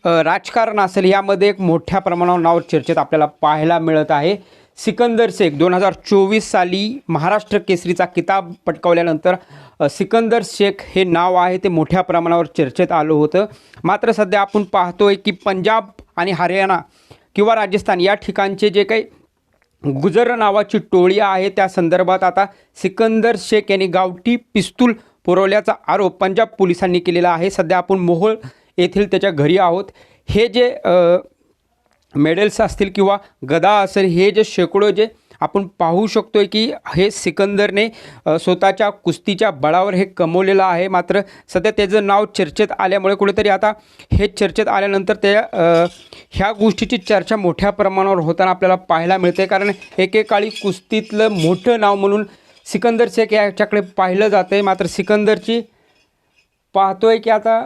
राजकारण असेल यामध्ये एक मोठ्या प्रमाणावर नाव चर्चेत आपल्याला पाहायला मिळत आहे. सिकंदर शेख 2024 साली महाराष्ट्र केसरीचा किताब पटकावल्यानंतर सिकंदर शेख हे नाव आहे ते मोठ्या प्रमाणावर चर्चेत आलं होतं. मात्र सध्या आपण पाहतोय की पंजाब आणि हरियाणा किंवा राजस्थान या ठिकाणचे जे काही गुजर नावाची टोळी आहे त्या संदर्भात आता सिकंदर शेख यांनी गावठी पिस्तूल पुरवल्याचा आरोप पंजाब पोलिसांनी केलेला आहे. सध्या आपण मोहोळ येथील त्याच्या घरी आहोत. हे जे मेडल्स असतील किंवा गदा असेल, हे जे शेकडो जे आपण पाहू शकतोय की हे सिकंदरने स्वतःच्या कुस्तीच्या बळावर हे कमवलेलं आहे. मात्र सध्या त्याचं नाव चर्चेत आल्यामुळे कुठेतरी आता हे चर्चेत आल्यानंतर त्या ह्या गोष्टीची चर्चा मोठ्या प्रमाणावर होताना आपल्याला पाहायला मिळते. कारण एकेकाळी कुस्तीतलं मोठं नाव म्हणून सिकंदर शेख याच्याकडे पाहिलं जातं आहे. मात्र सिकंदरची पाहतोय की आता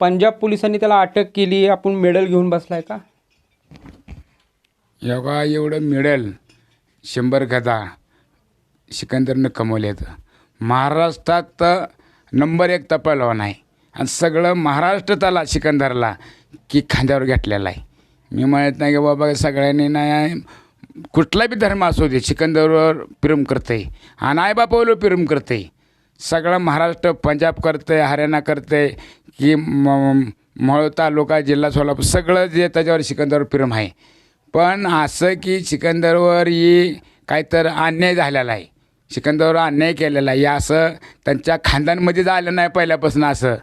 पंजाब पोलिसांनी त्याला अटक केली. आपण मेडल घेऊन बसलाय का? एवढं मेडल 100 गदा सिकंदरनं कमवलेत. महाराष्ट्रात नंबर 1 पैलवान आहे आणि सगळं महाराष्ट्र त्याला सिकंदरला की खांद्यावर घेतलेला आहे. मी म्हणत नाही की बाबा सगळ्यांनी नाही, कुठला बी धर्म असू दे सिकंदरवर प्रेम करते आणि आईबापावर प्रेम करते. सगळं महाराष्ट्र, पंजाब करते, हरियाणा करते की मोहोळ तालुका, जिल्हा सोलापूर, सगळं जे त्याच्यावर सिकंदरवर प्रेम आहे. पण असं की सिकंदरवर ही काहीतरी अन्याय झालेला आहे, सिकंदरवर अन्याय केलेला आहे, या असं त्यांच्या खानदानमध्ये झालं नाही पहिल्यापासून. असं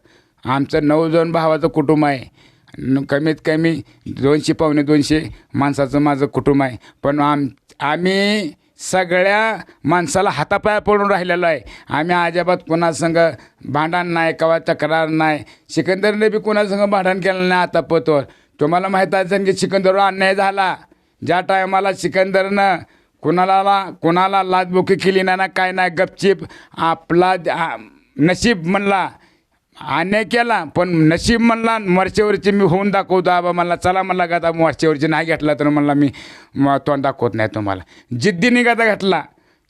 आमचं 9 जण भावाचं कुटुंब आहे. कमीत कमी 200 पावणे 200 माणसाचं माझं कुटुंब आहे. पण आम्ही सगळ्या माणसाला हातापाया पडून राहिलेलो आहे. आम्ही अजिबात कोणासंग भांडण नाही, कवा तक्रार नाही. सिकंदरने बी कोणासंग भांडण केलं नाही आतापर्यंत. तुम्हाला माहीत असेल की सिकंदरवर अन्याय झाला. ज्या टायमाला सिकंदरनं कोणाला लाचबुकी केली नाही ना, काय नाही, गपचीप आपला नशीब म्हणला, अन्याय केला पण नशीब म्हणला वरचेवरची मी होऊन दाखवतो. आबा मला चला म्हणला गाता वरचेवरची नाही घेतला तर म्हणला मी तोंड दाखवत नाही तुम्हाला. जिद्दीने गाता घातला,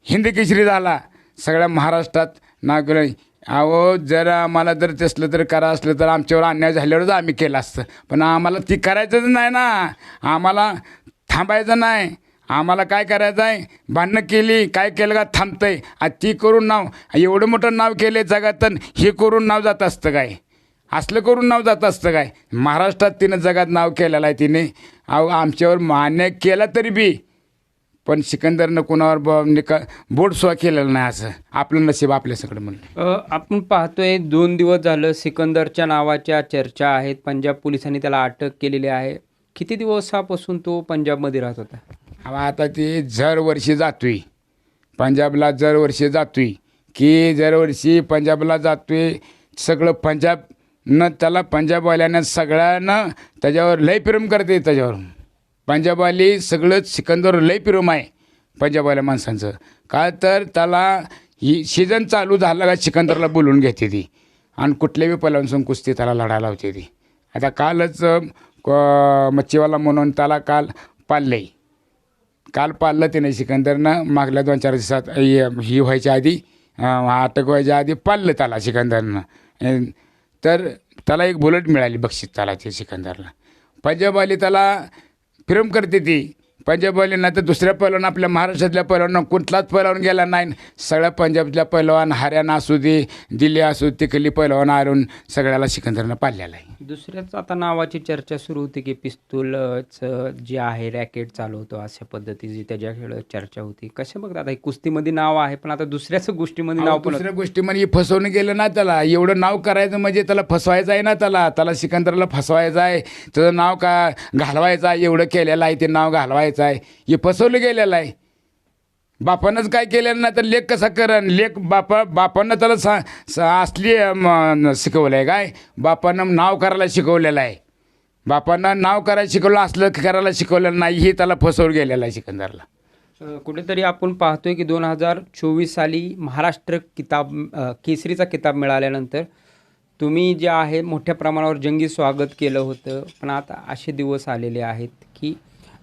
हिंदी केसरी झाला, सगळ्या महाराष्ट्रात नाव केलं. अहो जर आम्हाला जर तसलं तर करा असलं तर आमच्यावर अन्याय झाल्यावरच आम्ही केलं असतं. पण आम्हाला ती करायचंच नाही ना, आम्हाला थांबायचं नाही. आम्हाला काय करायचं आहे, भांडणं केली काय केलं का थांबतंय. ती करून नाव एवढं मोठं नाव केले जगात, हे करून नाव जात असतं काय, असलं करून नाव जात असतं काय. महाराष्ट्रात तिनं जगात नाव केलेलं आहे तिने. अहो आमच्यावर अन्याय केला तरी बी पण सिकंदरनं कोणावर बोट सुद्धा केलेलं नाही. असं आपलं नशीब आपल्यासकडं म्हणलं. आपण पाहतोय 2 दिवस झालं सिकंदरच्या नावाच्या चर्चा आहेत. पंजाब पोलिसांनी त्याला अटक केलेली आहे. किती दिवसापासून तो पंजाबमध्ये राहत होता? आता ते दरवर्षी जातोय पंजाबला, दरवर्षी जातोय की दरवर्षी पंजाबला जातोय. सगळं पंजाबनं त्याला, पंजाबवाल्यानं सगळ्यांना त्याच्यावर लय प्रेम करते. त्याच्यावर पंजाबवाली सगळं सिकंदर लय प्रेम आहे पंजाबवाल्या माणसांचं. का तर त्याला ही सीझन चालू झाला का सिकंदरला बोलून घेते ती आणि कुठल्याही पैलवानासंग कुस्ती त्याला लढायला होते ती. आता कालच मच्छीवाला म्हणून त्याला काल पाळलं त्याने सिकंदरनं. मागल्या 2-4 दिवसात ही व्हायच्या आधी, अटक व्हायच्या आधी पाळलं त्याला सिकंदरनं. तर त्याला एक बुलेट मिळाली बक्षीस त्याला, ते सिकंदरला. पंजाबवाली त्याला प्रेम करते ती पंजाबवाली. नाही तर दुसऱ्या पैलवान आपल्या महाराष्ट्रातल्या पैलवान कुठलाच पैलवान गेला नाही. सगळ्या पंजाबच्या पैलवान, हरियाणा असू दे, दिल्ली असू दे, तिकडली पैलवान आणून सगळ्याला सिकंदरनं पाळलेला आहे. दुसऱ्याच आता नावाची चर्चा सुरू होती की पिस्तूलचं जे आहे रॅकेट चालवतो अशा पद्धतीची त्याच्याकडे चर्चा होती. कशा बघतात आता कुस्तीमध्ये नाव आहे पण आता दुसऱ्याच गोष्टीमध्ये नाव पण, दुसऱ्या गोष्टीमध्ये फसवणं गेलं ना त्याला. एवढं नाव करायचं म्हणजे त्याला फसवायचं आहे ना, त्याला सिकंदरला फसवायचं आहे. त्याचं नाव का घालवायचं आहे, एवढं केलेलं आहे ते नाव घालवायचं आहे. हे फसवलं गेलेलं आहे. बापानंच काय केलेलं नाही तर लेख कसा करण. लेख बापानं त्याला असली शिकवलं आहे काय, बापानं नाव करायला शिकवलेलं आहे. बापानं नाव करायला शिकवलं, असलं करायला शिकवलेलं नाही. हे त्याला फसवून गेलेलं आहे सिकंदरला. कुठेतरी आपण पाहतोय की 2024 साली महाराष्ट्र केसरीचा किताब मिळाल्यानंतर तुम्ही जे आहे मोठ्या प्रमाणावर जंगी स्वागत केलं होतं. पण आता असे दिवस आलेले आहेत की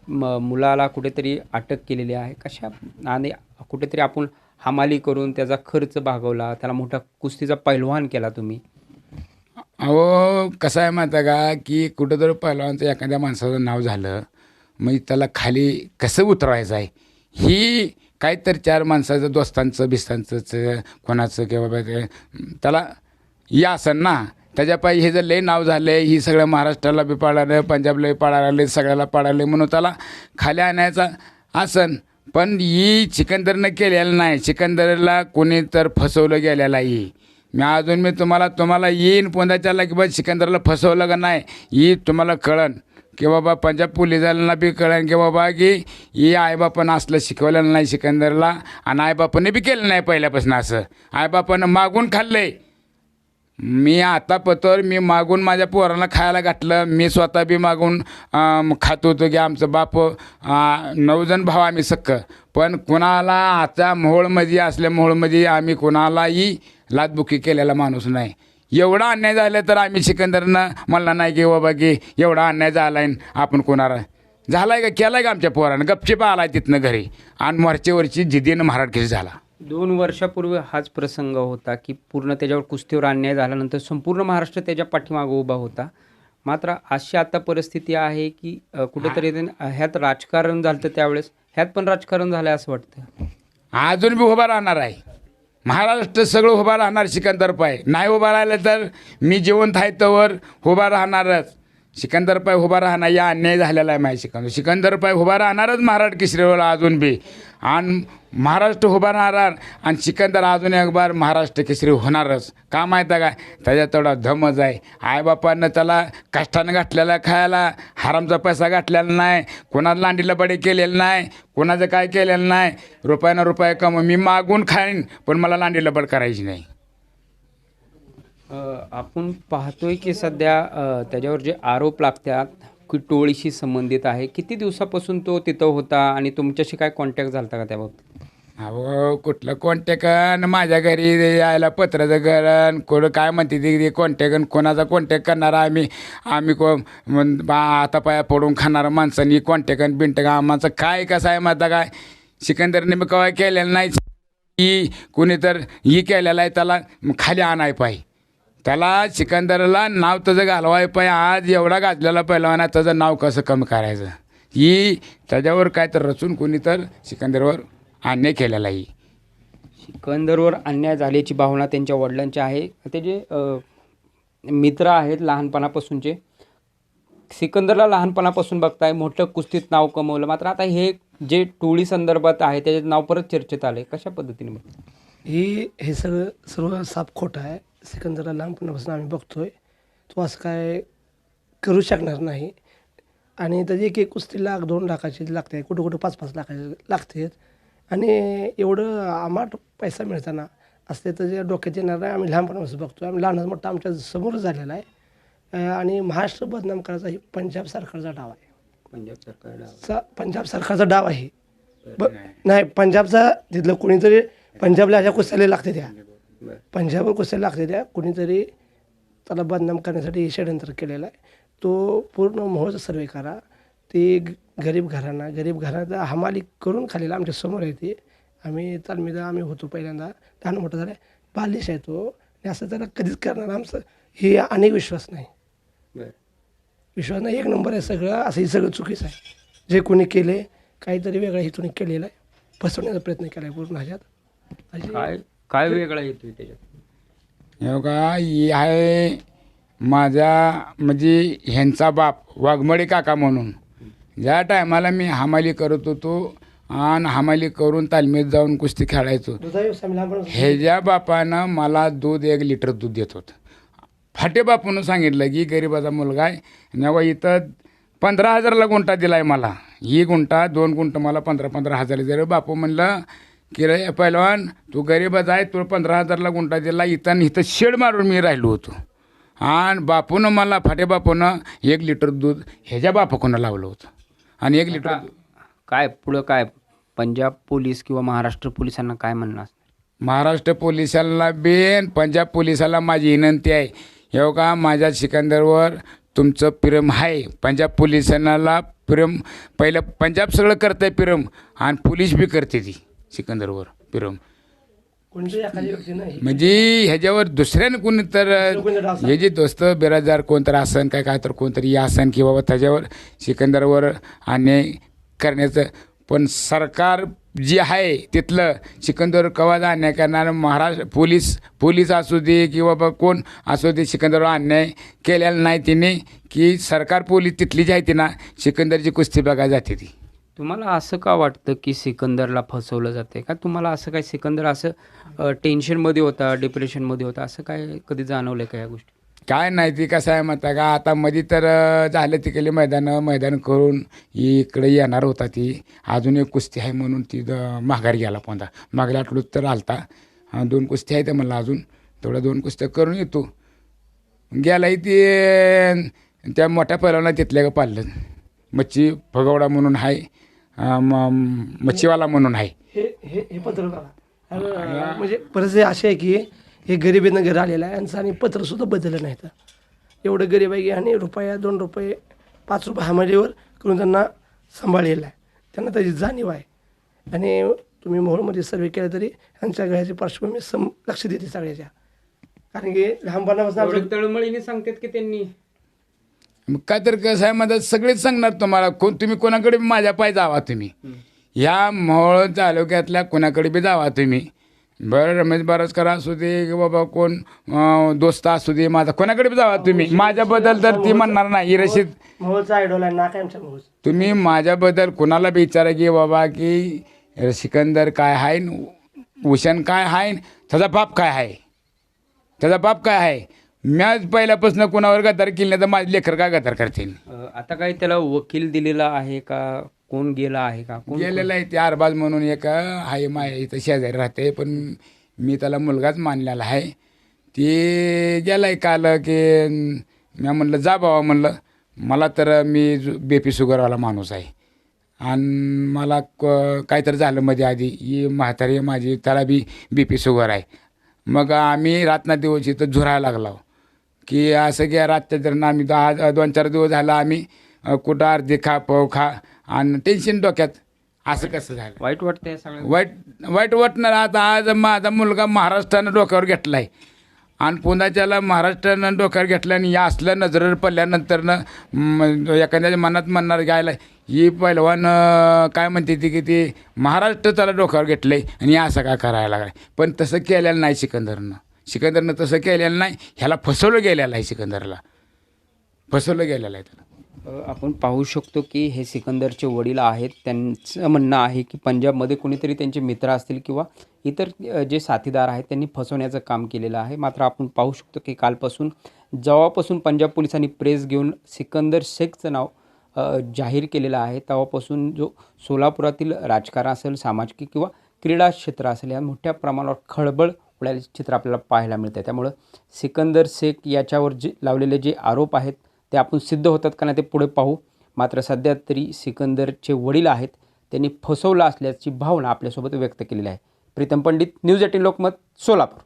मुलाला कुठेतरी अटक केलेली आहे. कशा आणि कुठेतरी आपण हमाली करून त्याचा खर्च भागवला, त्याला मोठा कुस्तीचा पैलवान केला तुम्ही. अहो कसं आहे माहिती आहे का की कुठंतरी पहिलवानचं एखाद्या माणसाचं नाव झालं मग त्याला खाली कसं उतरवायचं आहे ही काहीतरी चार माणसाचं दोस्तांचं बिस्तांचं कोणाचं किंवा बाबा त्याला या असन ना त्याच्यापायी हे जर लय नाव झालं आहे ही सगळं महाराष्ट्राला बी पाळालं पंजाबला बी पाळालं सगळ्याला पाळालं म्हणून त्याला खाली आणायचा आसन. पण ही सिकंदरनं केलेलं नाही. सिकंदरला कोणी तर फसवलं गेलेलं आहे. मी तुम्हाला येईन पोंदाच्याला की बा सिकंदरला फसवलं का नाही ही तुम्हाला कळन की बाबा पंजाब पोलिसांना बी कळन की बाबा की ही आईबापानं असलं शिकवलेलं नाही सिकंदरला आणि आईबापाने बी केलं नाही पहिल्यापासून असं. आईबापानं मागून खाल्लं आहे. मी आता पतर मी मागून माझ्या पोरांना खायला घातलं. मी स्वतः बी मागून खात होतो की आमचं बाप 9 जण भाव आम्ही सक्क. पण कुणाला आता मोहोळमध्ये असल्या मोहोळमध्ये आम्ही कुणालाही लाचबुकी केलेला माणूस नाही. एवढा अन्याय झाला तर आम्ही सिकंदरनं म्हणला नाही की बाबा की एवढा अन्याय झाला आहे आपण कोणाला झाला आहे का केला आहे का आमच्या पोरानं गपचिप आला आहे तिथनं घरी आणि वरची जिद्दीनं महाराज झाला. 2 वर्षापूर्वी हाच प्रसंग होता की पूर्ण त्याच्यावर कुस्तीवर अन्याय झाल्यानंतर संपूर्ण महाराष्ट्र त्याच्या पाठीमागं उभा होता. मात्र अशी आता परिस्थिती आहे की कुठेतरी ह्यात राजकारण झालं तर त्यावेळेस ह्यात पण राजकारण झालं असं वाटतं. अजून बी उभा राहणार आहे. महाराष्ट्र सगळं उभा राहणार सिकंदर पाय. नाही उभा राहिलं तर मी जिवंत आहे तोवर उभा राहणारच. सिकंदर पाय उभा राहणार या अन्याय झालेला आहे माहिती सिकंदर पाय उभा राहणारच महाराष्ट्र केसरीवर अजून बी आणि महाराष्ट्र उभा राहणार आणि सिकंदर अजून एक बार महाराष्ट्र केसरी होणारच. का माहीत आहे काय त्याच्यात तेवढा धमच आहे. आईबापानं त्याला कष्टानं घातलेला खायला हरामचा पैसा घातलेला नाही. कोणाला लांडीला बडे केलेलं नाही. कोणाचं काय केलेलं नाही. रुपयानं रुपये कम मी मागून खाईन पण मला लांडीला बड करायची नाही. आपण पाहतोय की सध्या त्याच्यावर जे आरोप लागतात की टोळीशी संबंधित आहे. किती दिवसापासून तो तिथं होता आणि तुमच्याशी काय कॉन्टॅक्ट झाला का त्याबाबतीत? अहो कुठलं कॉन्टॅक्ट माझ्या घरी यायला पत्राचं करण कोण काय म्हणते ते कॉन्टॅक्ट कोणाचा कॉन्टॅक्ट करणारा आम्ही आता पाया पडून खाणारा माणसांनी कॉन्टॅक्ट बिंटॅक्ट आम्हाचं काय कसं आहे माझा काय सिकंदरने मी केव्हा केलेलं नाही. ही कोणी तर ही केलेलं आहे त्याला खाली आणाय पाहिजे. त्याला सिकंदरला नाव त्याचं घालवाय पाहिजे. आज एवढा गाजलेला पहिलवान आहे त्याचं नाव कसं कमी करायचं ही त्याच्यावर काय तर रचून कोणी तर सिकंदरवर अन्याय केलेला आहे. सिकंदरवर अन्याय झाल्याची भावना त्यांच्या वडिलांची आहे. ते जे मित्र आहेत लहानपणापासूनचे सिकंदरला लहानपणापासून बघताय मोठं कुस्तीत नाव कमवलं. मात्र आता हे जे टोळी संदर्भात आहे त्याचे नाव परत चर्चेत आले. कशा पद्धतीने हे सगळं सर्व साप खोटं आहे. सिकंदरला लहानपणापासून आम्ही बघतोय तो असं काय करू शकणार नाही. आणि त्याची एक कुस्ती 1,00,000-2 लाखाची लागते. कुठं 5-5 लाखाची लागते. आणि एवढं आम्हाला पैसा मिळताना असते तर डोक्यात येणार नाही. आम्ही लहानपणापासून बघतो. आम्ही लहानच मोठा आमच्या समोर झालेला आहे. आणि महाराष्ट्र बदनाम करायचा ही पंजाब सरकारचा डाव आहे. पंजाब सरकारचा डाव आहे. नाही पंजाबचा तिथलं कोणीतरी पंजाबला अशा कुस्त्याला लागते त्या पंजाबवर कुस्त्याला लागते त्या कोणीतरी त्याला बदनाम करण्यासाठी षडयंत्र केलेलं आहे. तो पूर्ण मोहळचा सर्वे करा. ते गरीब घराणा हमाली करून खाल्लेला आमच्या समोर आहे. ते आम्ही तालमीदा आम्ही होतो पहिल्यांदा लहान मोठं झालं बालिश आहे तो. आणि असं त्याला कधीच करणार आमचं हे अनेक विश्वास नाही. एक नंबर आहे सगळं. असं हे सगळं चुकीचं आहे. जे कोणी केले काहीतरी वेगळं हिथून केलेलं आहे. फसवण्याचा प्रयत्न केला आहे पूर्ण ह्याच्यात. काय वेगळा येतोय त्याच्यात? हे का ही आहे माझ्या म्हणजे ह्यांचा बाप वाघमडे काका म्हणून. ज्या टायमाला मी हमाली करत होतो आणि हमाली करून तालमीत जाऊन कुस्ती खेळायचो ह्याच्या बापानं मला दूध 1 लिटर दूध देत होतं. फाटे बापूनं सांगितलं की गरीबाचा मुलगा आहे तेव्हा इथं 15,000ला गुंठा दिला आहे मला. ही गुंठा 2 गुंठ मला 15,000 दिलं. बापू म्हणलं की रे पहिलवान तू गरीबच आहे तू 15,000ला गुंठा दिला. इथं शेड मारून मी राहिलो होतो. आणि बापूनं मला फाटे बापूनं 1 लिटर दूध ह्याच्या बापाकडून लावलं होतं. आणि 1 लिटर काय पुढं काय पंजाब पोलीस किंवा महाराष्ट्र पोलिसांना काय म्हणणं असणार? महाराष्ट्र पोलिसांना बेन पंजाब पोलिसाला माझी विनंती आहे. हे का माझ्या सिकंदरवर तुमचं प्रेम आहे. पंजाब पोलिसांना प्रेम पहिलं पंजाब सगळं करतं आहे प्रेम आणि पोलीस बी करते ती सिकंदरवर प्रेम. कोणत्याही एखादी व्यक्ती नाही म्हणजे ह्याच्यावर दुसऱ्यानं कोणी तर कोणी डाव हे जे दोस्त बिराजदार कोणतर असन काय तर कोणतरी असन की बाबा त्याच्यावर सिकंदरवर अन्याय करण्याचं, पण सरकार जे आहे तिथलं सिकंदर कवाज अन्याय करणार महाराष्ट्र पोलीस असू दे किंवा बाबा कोण असू दे सिकंदरवर अन्याय केलेला नाही तिने, की सरकार पोलीस तिथली जी आहे ती ना सिकंदरची कुस्ती बघायला जाते ती. तुम्हाला असं का वाटतं की सिकंदरला फसवलं जाते का? तुम्हाला असं काय सिकंदर असं टेन्शनमध्ये होता, डिप्रेशनमध्ये होता, असं काय कधी जाणवलं का या गोष्टी? काय नाही ती कसं आहे म्हणता का आता मध्ये तर झालं तिकडली मैदान करून इकडे येणार होता ती, अजून एक कुस्ती आहे म्हणून ती माघारी गेला पोंदा, मागल्या आठवड्यात तर आलता. 2 कुस्ती आहेत म्हणलं अजून तेवढ्या 2 कुस्त्या करून येतो. गेलाही ती त्या मोठ्या पैलवाना तिथल्या का पाळलं मच्छी फगवडा म्हणून आहे, मच्छीवाला म्हणून आहे. हे हे हे पत्र बघा म्हणजे परिस्थिती अशी आहे की हे गरिबीनं घर आलेलं आहे यांचं आणि पत्रसुद्धा बदललं नाही तर एवढं गरीब आहे की आणि रुपया 2 रुपये 5 रुपये हमालीवर करून त्यांना सांभाळलेलं आहे, त्यांना त्याची जाणीव आहे. आणि तुम्ही मोहोळमध्ये सर्वे केला तरी यांच्या घराची पार्श्वभूमी लक्ष देते सगळ्याच्या, कारण की लहानपणापासून आमचं तळमळीने सांगतात की त्यांनी मग काय तर कसं आहे माझं सगळेच सांगणार तुम्हाला, तुम्ही कोणाकडे बी माझ्या पाय जावा तुम्ही, ह्या मोहोळ तालुक्यातल्या कोणाकडे बी जावा तुम्ही. बरं रमेश बारसकर असू दे की बाबा कोण दोस्त असू दे माझा, कोणाकडे बी जावा तुम्ही माझ्याबद्दल तर ती म्हणणार नाही रशीद. मोहोळचा आयडॉल आहे ना काय आमच्या मोहोळ. तुम्ही माझ्याबद्दल कोणाला बी विचारा की बाबा की सिकंदर काय आहे, भूषण काय आहे, त्याचा बाप काय आहे, त्याचा बाप काय आहे. मॅच पहिल्यापासून कोणावर गद्दार केली नाही तर माझे लेकर काय गद्दार करतील. आता काय त्याला वकील दिलेला आहे का? कोण गेला आहे का? कोण गेलेलं आहे ते अरबाज म्हणून एक आहे माझ्या इथं शेजारी राहते, पण मी त्याला मुलगाच मानलेला आहे. ते गेलं आहे काल की मी म्हणलं जा बाबा म्हणलं, मला तर मी BP शुगरवाला माणूस आहे आणि मला काहीतरी झालं मध्ये आधी ही म्हातारी माझी त्याला बी BP शुगर आहे. मग आम्ही रात्रदिवस इथं झुरायला लागलो की असं की रातच्या दरम्यान आम्ही 2-4 दिवस झाला आम्ही कुठं अर्धे खा पाव खा आणि टेन्शन डोक्यात, असं कसं झालं. वाईट वाटतंय सगळं? वाईट वाटणार. आता आज माझा मुलगा महाराष्ट्रानं डोक्यावर घेतला आहे आणि पुन्हा त्याला महाराष्ट्रानं डोक्यावर घेतलं आणि या असलं नजरेवर पडल्यानंतरनं एखाद्याच्या मनात म्हणणार घ्यायला ही पहिलवान काय म्हणते ती की ती महाराष्ट्र त्याला डोक्यावर घेतलं आहे आणि असं काय करायला लागलं. पण तसं केलेलं नाही सिकंदरनं तसं केलेलं नाही, ह्याला फसवलं गेलेलं आहे, सिकंदरला फसवलं गेलेलं आहे त्याला. आपण पाहू शकतो की हे सिकंदरचे वडील आहेत, त्यांचं म्हणणं आहे की पंजाबमध्ये कोणीतरी त्यांचे मित्र असतील किंवा इतर जे साथीदार आहेत त्यांनी फसवण्याचं काम केलेलं आहे. मात्र आपण पाहू शकतो की कालपासून जेव्हापासून पंजाब पोलिसांनी प्रेस घेऊन सिकंदर शेखचं नाव जाहीर केलेलं आहे तेव्हापासून जो सोलापुरातील राजकारण असेल, सामाजिक किंवा क्रीडा क्षेत्र असेल, या मोठ्या प्रमाणावर खळबळ उडालेले चित्र आपल्याला पाहायला मिळतं. त्यामुळं सिकंदर शेख याच्यावर जे लावलेले जे आरोप आहेत ते आपण सिद्ध होतात का नाही ते पुढे पाहू. मात्र सध्या तरी सिकंदरचे वडील आहेत त्यांनी फसवलं असल्याची भावना आपल्यासोबत व्यक्त केलेली आहे. प्रीतम पंडित, न्यूज 18 लोकमत, सोलापूर.